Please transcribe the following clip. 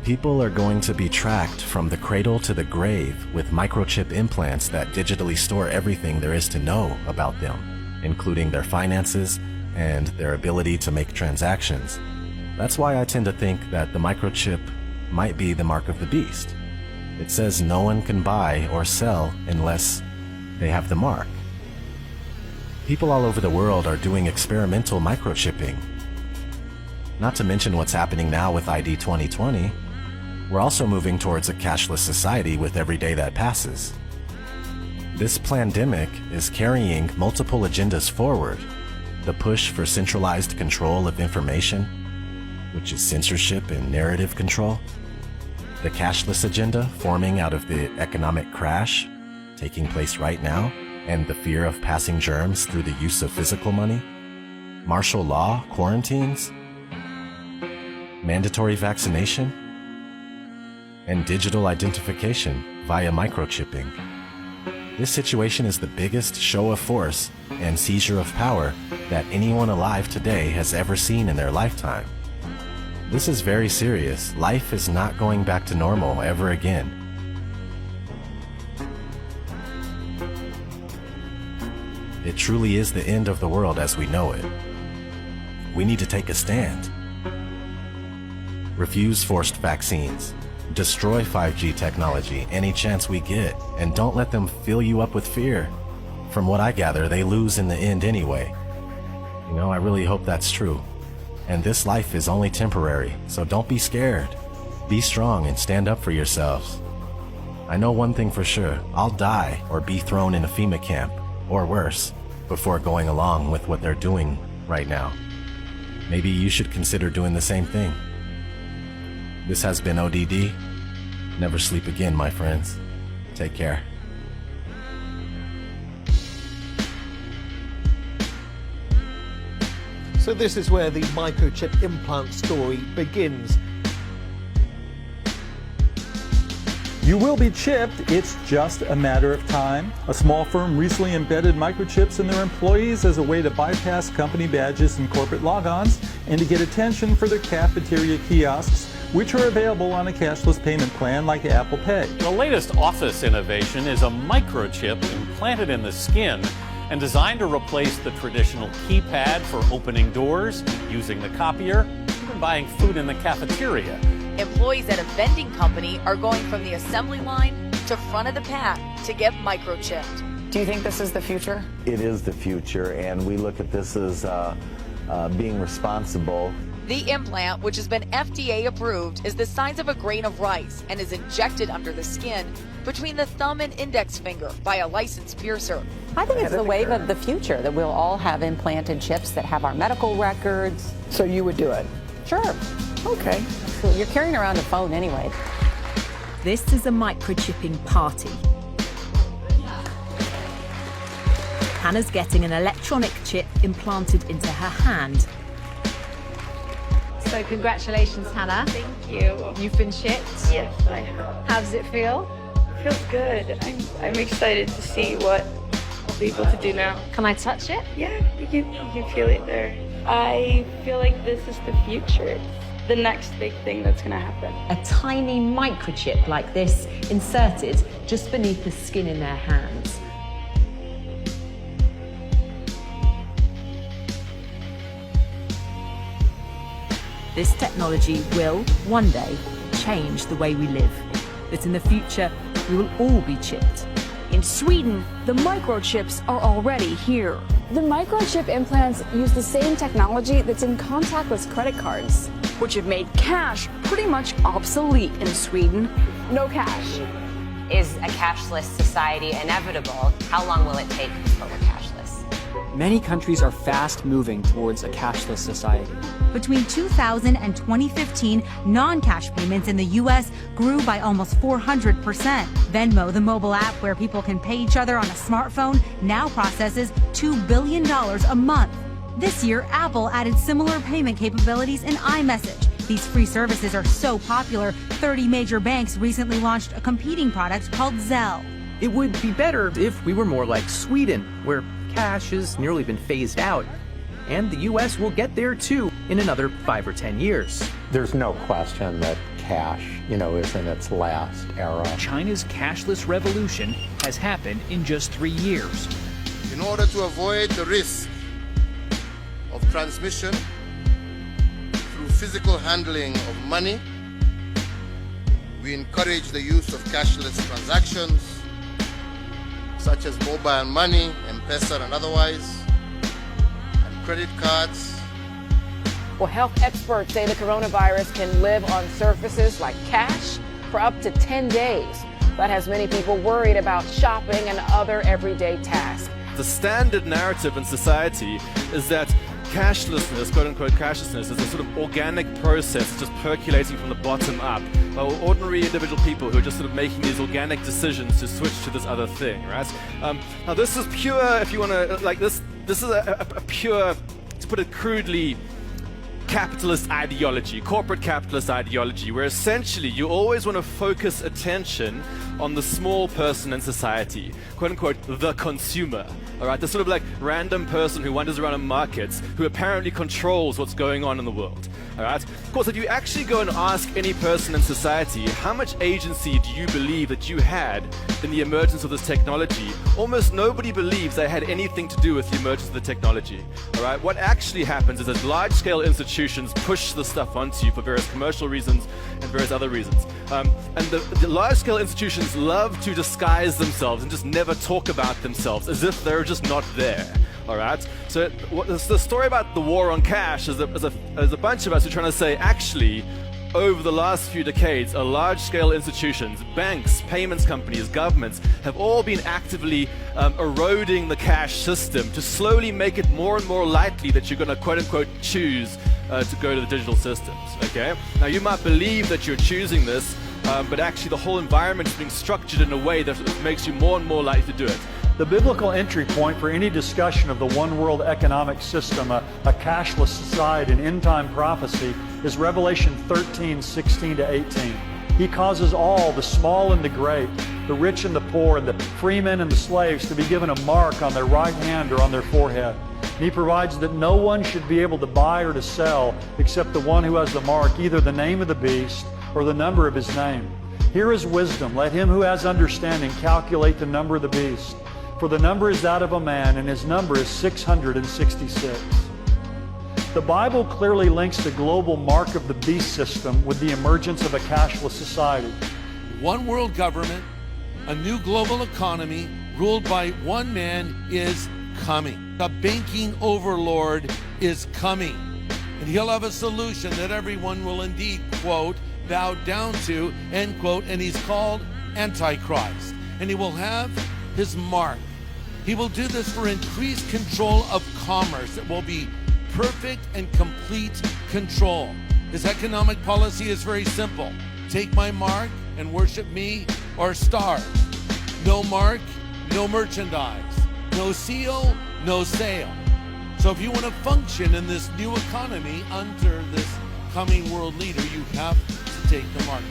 People are going to be tracked from the cradle to the grave with microchip implants that digitally store everything there is to know about them, including their finances and their ability to make transactions. That's why I tend to think that the microchip might be the mark of the beast. It says no one can buy or sell unless they have the mark. People all over the world are doing experimental microchipping. Not to mention what's happening now with ID 2020. We're also moving towards a cashless society with every day that passes. This pandemic is carrying multiple agendas forward. The push for centralized control of information, which is censorship and narrative control. The cashless agenda forming out of the economic crash taking place right now, and the fear of passing germs through the use of physical money. Martial law quarantines, mandatory vaccination, and digital identification via microchipping. This situation is the biggest show of force and seizure of power that anyone alive today has ever seen in their lifetime. This is very serious. Life is not going back to normal ever again. It truly is the end of the world as we know it. We need to take a stand. Refuse forced vaccines. Destroy 5G technology any chance we get, and don't let them fill you up with fear. From what I gather, they lose in the end anyway. You know, I really hope that's true. And this life is only temporary, so don't be scared. Be strong and stand up for yourselves. I know one thing for sure, I'll die or be thrown in a FEMA camp, or worse, before going along with what they're doing right now. Maybe you should consider doing the same thing. This has been ODD. Never sleep again, my friends. Take care. So this is where the microchip implant story begins. You will be chipped, it's just a matter of time. A small firm recently embedded microchips in their employees as a way to bypass company badges and corporate logons and to get attention for their cafeteria kiosks, which are available on a cashless payment plan like Apple Pay. The latest office innovation is a microchip implanted in the skin and designed to replace the traditional keypad for opening doors, using the copier, even buying food in the cafeteria. Employees at a vending company are going from the assembly line to front of the pack to get microchipped. Do you think this is the future? It is the future, and we look at this as being responsible. The implant, which has been FDA approved, is the size of a grain of rice and is injected under the skin between the thumb and index finger by a licensed piercer. I think it's the wave of the future that we'll all have implanted chips that have our medical records. So you would do it? Sure. Okay. You're carrying around a phone anyway. This is a microchipping party. Hannah's getting an electronic chip implanted into her hand. So congratulations, Hannah. Thank you. You've been chipped? Yes, I have. How does it feel? It feels good. I'm excited to see what I'll be able to do now. Can I touch it? Yeah, you can feel it there. I feel like this is the future. It's the next big thing that's going to happen. A tiny microchip like this inserted just beneath the skin in their hands. This technology will, one day, change the way we live. But in the future, we will all be chipped. In Sweden, the microchips are already here. The microchip implants use the same technology that's in contactless credit cards, which have made cash pretty much obsolete in Sweden. No cash. Is a cashless society inevitable? How long will it take before we're cashless? Many countries are fast moving towards a cashless society. Between 2000 and 2015, non-cash payments in the U.S. grew by almost 400%. Venmo, the mobile app where people can pay each other on a smartphone, now processes $2 billion a month. This year, Apple added similar payment capabilities in iMessage. These free services are so popular, 30 major banks recently launched a competing product called Zelle. It would be better if we were more like Sweden, where cash has nearly been phased out. And the U.S. will get there too in another 5 or 10 years. There's no question that cash, is in its last era. China's cashless revolution has happened in just 3 years. In order to avoid the risk of transmission through physical handling of money, we encourage the use of cashless transactions, such as mobile money, M-Pesa and otherwise, and credit cards. Well, health experts say the coronavirus can live on surfaces like cash for up to 10 days. That has many people worried about shopping and other everyday tasks. The standard narrative in society is that cashlessness, quote-unquote cashlessness, is a sort of organic process just percolating from the bottom up by ordinary individual people who are just sort of making these organic decisions to switch to this other thing, right? Now this is pure, if you want to, like this is a pure, to put it crudely, capitalist ideology, corporate capitalist ideology, where essentially you always want to focus attention on the small person in society, quote unquote, the consumer. All right, the sort of like random person who wanders around in markets, who apparently controls what's going on in the world. All right. Of course, if you actually go and ask any person in society, how much agency do you believe that you had in the emergence of this technology? Almost nobody believes they had anything to do with the emergence of the technology. All right. What actually happens is that large-scale institutions push the stuff onto you for various commercial reasons and various other reasons. And the large-scale institutions love to disguise themselves and just never talk about themselves as if they're just not there. All right. So the story about the war on cash is a bunch of us who are trying to say, actually, over the last few decades, large-scale institutions, banks, payments companies, governments have all been actively eroding the cash system to slowly make it more and more likely that you're going to quote-unquote choose to go to the digital systems. Okay. Now you might believe that you're choosing this, but actually the whole environment is being structured in a way that makes you more and more likely to do it. The biblical entry point for any discussion of the one world economic system, a cashless society, and end-time prophecy is Revelation 13:16-18. He causes all, the small and the great, the rich and the poor, and the freemen and the slaves to be given a mark on their right hand or on their forehead. And he provides that no one should be able to buy or to sell except the one who has the mark, either the name of the beast or the number of his name. Here is wisdom. Let him who has understanding calculate the number of the beast. For the number is that of a man, and his number is 666. The Bible clearly links the global mark of the beast system with the emergence of a cashless society. One world government, a new global economy ruled by one man is coming. A banking overlord is coming. And he'll have a solution that everyone will indeed, quote, bow down to, end quote, and he's called Antichrist. And he will have his mark. He will do this for increased control of commerce. It will be perfect and complete control. His economic policy is very simple. Take my mark and worship me or starve. No mark, no merchandise. No seal, no sale. So if you want to function in this new economy under this coming world leader, you have to take the mark.